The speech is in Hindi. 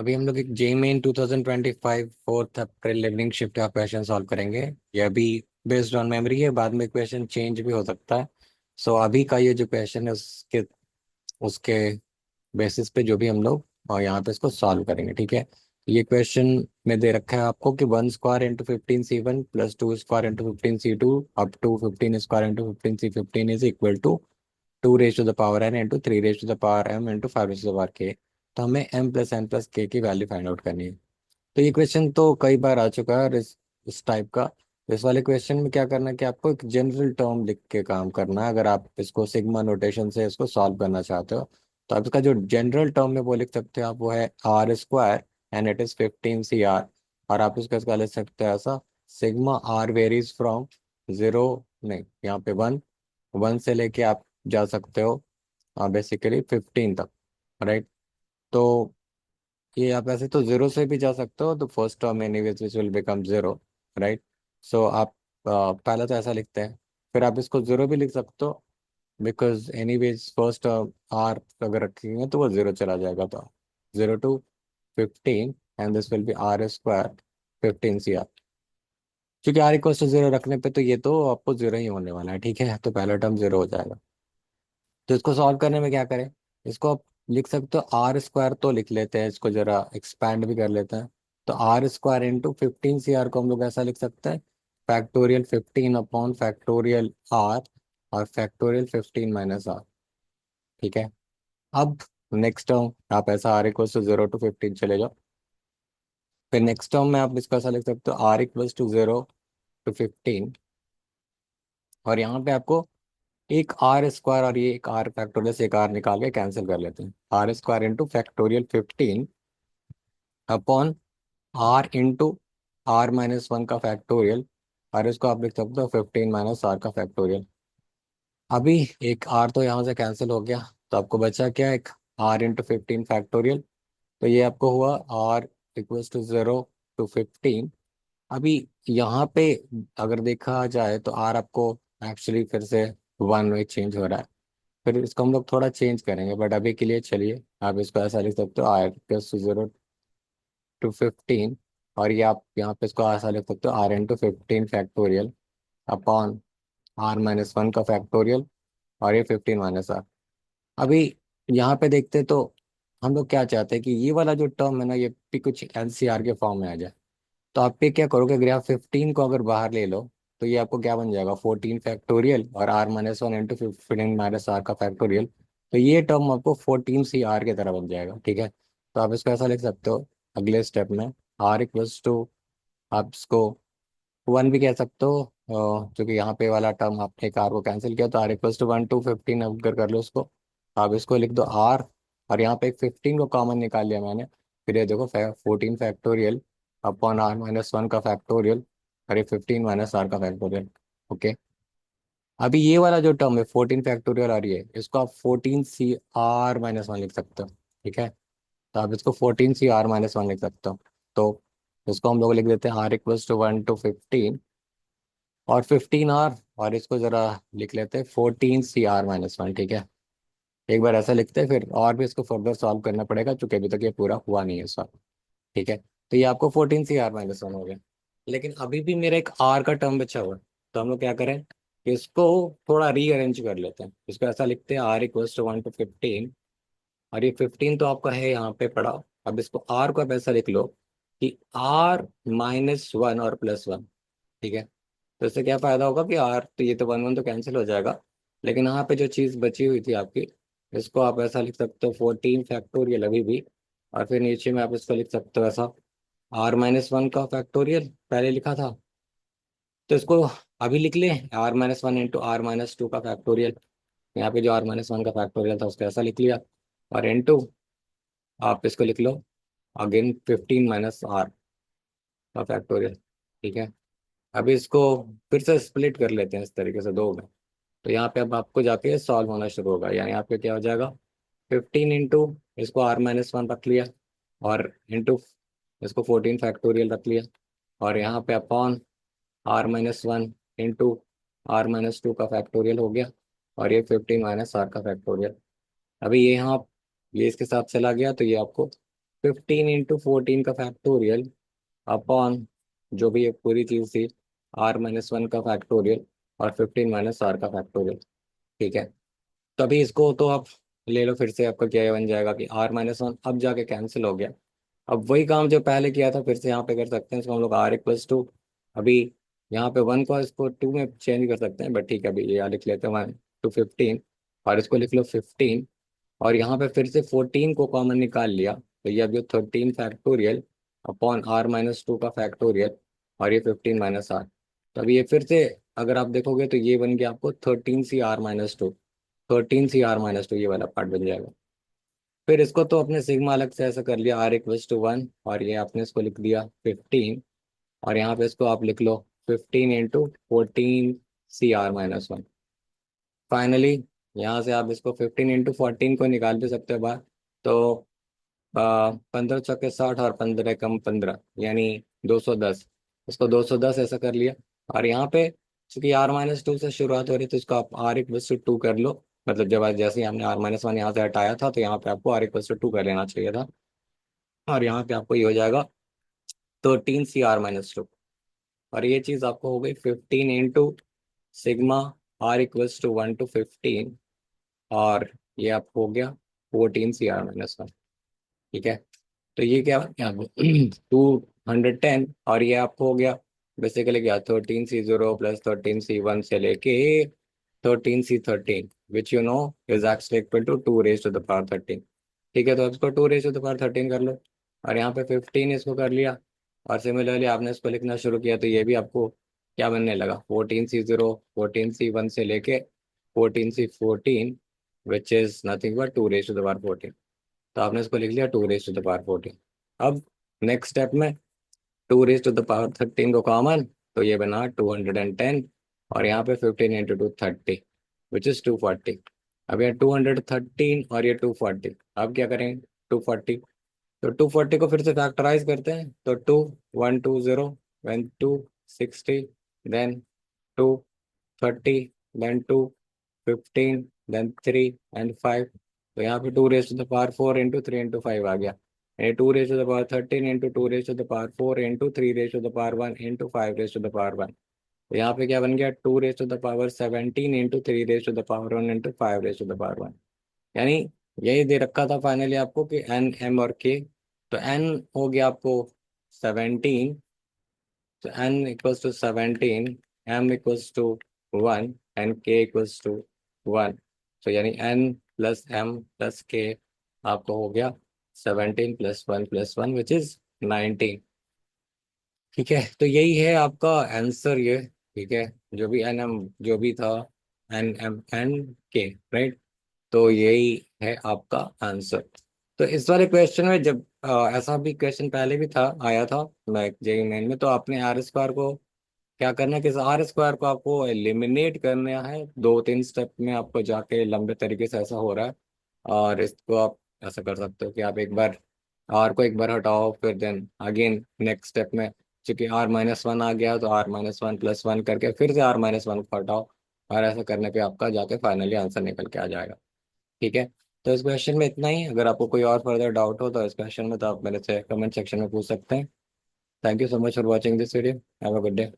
अभी हम लोग एक JEE main 2025 fourth April evening shift का क्वेश्चन सॉल्व करेंगे। ये अभी बेस्ड ऑन मेमोरी है, बाद में क्वेश्चन चेंज भी हो सकता है। सो अभी का ये जो क्वेश्चन है उसके उसके बेसिस पे जो भी हम लोग और यहाँ पे इसको सॉल्व करेंगे, ठीक है। ये क्वेश्चन में दे रखा है आपको कि 1 square into 15 C1 plus 2 square into 15 C2 up to 15 square into 15 C15 is equal to 2 raise to the power n into 3 raise to the power m into 5 raise to the power k। तो हमें m plus n plus k की वैल्यू फाइंड आउट करनी है। तो ये क्वेश्चन तो कई बार आ चुका है और इस टाइप का। इस वाले क्वेश्चन में क्या करना है कि आपको एक जनरल टर्म लिख के काम करना है। अगर आप इसको सिग्मा नोटेशन से इसको सॉल्व करना चाहते हो तो आप इसका जो जनरल टर्म में वो लिख सकते हो, आप वो है r² and it is 15 CR। और आप इसका लिख सकते हो ऐसा, sigma r varies from zero, नहीं यहाँ पे वन, वन से लेके आप जा सकते हो बेसिकली 15 तक, राइट। तो ये आप ऐसे तो जीरो से भी जा सकते हो, तो first term anyways which will become zero, right. So आप पहले तो ऐसा लिखते हैं, फिर आप इसको जीरो भी लिख सकते हो because anyways first term r अगर रखेंगे तो वो जीरो चला जाएगा। तो 0 to 15 and this will be r² 15 CR। क्योंकि r = 0 रखने पे तो ये तो आपको जीरो ही होने वाला है, ठीक है। तो पहला टर्म जीरो हो जाएगा। तो इसको सॉल्व करने में क्या करें, इसको आप लिख सकते हो r² तो लिख लेते हैं, इसको जरा एक्सपैंड भी कर लेते हैं। तो r² इंटू 15 CR को हम लोग ऐसा लिख सकते हैं, फैक्टोरियल 15 अपॉन फैक्टोरियल r और फैक्टोरियल 15 - r, ठीक है। अब नेक्स्ट टर्म आप ऐसा r = 0 to 15 चले जाओ। फिर नेक्स्ट टर्म में आप इसको ऐसा लिख सकते हो r = 0 to 15। और यहाँ पे आपको एक r² और ये एक r फैक्टोरियल से एक r निकाल के कैंसिल कर लेते हैं। r² into factorial 15 upon r into r - 1 का फैक्टोरियल, और इसको आप लिख सकते हो 15 - r का फैक्टोरियल। अभी एक r तो यहाँ से कैंसिल हो गया, तो आपको बचा क्या, एक r इंटू 15 फैक्टोरियल। तो ये आपको हुआ r = 0 to 15। अभी यहाँ पे अगर देखा जाए तो r आपको एक्चुअली फिर से वन में चेंज हो रहा है। फिर इसको हम लोग थोड़ा चेंज करेंगे, बट अभी के लिए चलिए आप इसको ऐसा लिख सकते हो r = 0 to 15। और ये आप यहाँ पे इसको ऐसा लिख सकते हो r into 15 factorial upon r - 1 का फैक्टोरियल, और ये 15 - r। अभी यहाँ पे देखते तो हम लोग क्या चाहते हैं कि ये वाला जो टर्म है ना, ये भी कुछ एलसीआर के फॉर्म में आ जाए। तो आप पे क्या करोगे, अगर आप 15 को अगर बाहर ले लो तो ये आपको क्या बन जाएगा, 14 फैक्टोरियल और r - 1 इंटू 15 - r का फैक्टोरियल। तो ये टर्म आपको 14 CR की तरह बन जाएगा, ठीक है। तो आप इसको ऐसा लिख सकते हो अगले स्टेप में, r आप इसको वन भी कह सकते हो, क्योंकि यहाँ पे वाला टर्म आपने कार को कैंसिल किया। तो r = 1 to 15 अगर कर लो उसको, आप इसको लिख दो r, और यहाँ पे एक 15 को कॉमन निकाल लिया मैंने। फिर ये देखो 14 फैक्टोरियल अपॉन r - 1 का फैक्टोरियल, और ये 15 - r का फैक्टोरियल, ओके। अभी ये वाला जो टर्म है 14 फैक्टोरियल और ये, इसको आप 14 CR - 1 लिख सकते हो, ठीक है। तो आप इसको 14 CR - 1 लिख सकते हो। तो इसको हम लोग लिख देते हैं r = 1 to 15 और 15 r, और इसको जरा लिख लेते हैं 14 CR - 1, ठीक है। एक बार ऐसा लिखते हैं, फिर और भी इसको फर्दर सॉल्व करना पड़ेगा क्योंकि अभी तक ये पूरा हुआ नहीं है सॉल्व, ठीक है। तो ये आपको 14 CR - 1 हो गया। लेकिन अभी भी मेरा एक r का टर्म बचा हुआ है। तो हम लोग क्या करें, इसको थोड़ा रीअरेंज कर लेते हैं। इसको ऐसा लिखते हैं r = 1 to 15, और ये 15 तो आपका है यहाँ पे पड़ा। अब इसको r को आप ऐसा लिख लो कि r - 1 और +1, ठीक है। तो इससे क्या फायदा होगा कि आर तो ये तो वन वन तो कैंसिल हो जाएगा, लेकिन यहाँ पे जो चीज़ बची हुई थी आपकी, इसको आप ऐसा लिख सकते हो 14 फैक्टोरियल अभी भी। और फिर नीचे में आप इसको लिख सकते हो ऐसा, r - 1 का फैक्टोरियल पहले लिखा था, तो इसको अभी लिख ले r - 1 इंटू r - 2 का फैक्टोरियल। यहाँ पे जो r - 1 का फैक्टोरियल था उसको ऐसा लिख लिया, और इंटू आप इसको लिख लो अगेन 15 - r का फैक्टोरियल, ठीक है। अभी इसको फिर से स्प्लिट कर लेते हैं इस तरीके से दो में। तो यहाँ पे अब आपको जाके सॉल्व होना शुरू होगा, यानी यहाँ पे क्या हो जाएगा, 15 इंटू इसको r - 1 रख लिया, और इंटू इसको 14 फैक्टोरियल रख लिया, और यहाँ पे अपॉन r - 1 इंटू r - 2 का फैक्टोरियल हो गया, और ये 15 - r का फैक्टोरियल। अभी ये यहाँ ये इसके साथ चला गया तो ये आपको 15 × 14 का फैक्टोरियल अपॉन जो भी एक पूरी चीज थी R-1 का फैक्टोरियल और 15 - R का फैक्टोरियल। ठीक है, तभी इसको तो आप ले लो, फिर से आपका क्या बन जाएगा कि R-1 अब जाके कैंसिल हो गया। अब वही काम जो पहले किया था फिर से यहाँ पे कर सकते हैं, इसको हम लोग R = 2। अभी यहाँ पे 1 को इसको 2 में चेंज कर सकते हैं, बट ठीक है, अभी ये यहाँ लिख लेते हैं 1 to 15, और इसको लिख लो 15। और यहाँ पे फिर से 14 को कॉमन निकाल लिया, तो ये अब जो 13 फैक्टोरियल अपॉन R-2 का फैक्टोरियल और ये 15 - R। तो अभी ये फिर से अगर आप देखोगे तो ये बन गया आपको 13 CR - 2, 13 CR - 2 ये वाला पार्ट बन जाएगा। फिर इसको तो अपने सिग्मा अलग से ऐसा कर लिया R = 1, और ये आपने इसको लिख दिया 15, और यहाँ पे इसको आप लिख लो 15 × 14 CR - 1। फाइनली यहाँ से आप इसको 15 × 14 को निकाल भी सकते हो बाहर। तो 15 × 4 = 60 और 15 × 15 यानी 210। इसको 210 ऐसा कर लिया, और यहाँ पे चूंकि R-2 से शुरुआत हो रही थी, तो इसको आप R = 2 कर लो। मतलब जब आज जैसे ही हमने R-1 यहाँ से हटाया था, तो यहाँ पे आपको R = 2 कर लेना चाहिए था, और यहाँ पे आपको ये हो जाएगा 13 CR - 2। और ये चीज़ आपको हो गई 15 × सिग्मा R = 1 to 15, और ये आपको हो गया 14 CR - 1। ठीक है, तो ये क्या क्या 210, और ये आपको हो गया बेसिकली क्या 13C0 + 13C1 से लेके 13C13, which you know is actually equal to 2 raised to the power 13। ठीक है, तो अब इसको 2 raised to the power 13 कर लो, और यहाँ पे 15 इसको कर लिया, और सिमिलरली आपने इसको लिखना शुरू किया, तो ये भी आपको क्या बनने लगा 14C0 14C1 से लेके 14C14, which is nothing but 2 raised to the power 14। तो आपने इसको लिख लिया 2 raised to the power 14। अब नेक्स्ट स्टेप में 2 raised to the power 13 को कॉमन, तो ये बना 210, और यहाँ पे 15 × 2 30, विच इज 240। अब ये 213 और ये 240, अब क्या करें 240, तो 240 को फिर से फैक्टराइज करते हैं, तो 2120 then 260 then 230 then 215 then 3 and 5। तो यहाँ पे 2 raised to the power 4 × 3 × 5 आ गया, यानी 2 raised to the power 13 × 2 raised to the power 4 × 3 raised to the power 1 × 5 raised to the power 1। तो यहाँ पे क्या बन गया 2 raised to the power 17 × 3 raised to the power 1 × 5 raised to the power 1। यानी यही दे रखा था फाइनली आपको कि एन एम और के। तो एन हो गया आपको 17, तो n = 17, m = 1 एंड k = 1। तो यानी n + m + k आपको हो गया 17 + 1 + 1 विच इज 19। ठीक है, तो यही है आपका आंसर ये। ठीक है, जो भी एन एम जो भी था, एन एम एन के, राइट। तो यही है आपका आंसर। तो इस वाले क्वेश्चन में जब ऐसा भी क्वेश्चन पहले भी था आया था मैं जेई मेन में, तो आपने R² को क्या करना है कि R² को आपको एलिमिनेट करना है 2-3 स्टेप में, आपको जाके लंबे तरीके से ऐसा हो रहा है। और इसको आप ऐसा कर सकते हो कि आप एक बार R को एक बार हटाओ, फिर देन अगेन नेक्स्ट स्टेप में चूंकि R-1 आ गया, तो R-1 + 1 करके फिर से R-1 को हटाओ, और ऐसा करने पे आपका जाके फाइनली आंसर निकल के आ जाएगा। ठीक है, तो इस क्वेश्चन में इतना ही। अगर आपको कोई और फर्दर डाउट हो तो इस क्वेश्चन में, तो आप मेरे से कमेंट सेक्शन में पूछ सकते हैं। Thank you so much for watching this video. Have a good day.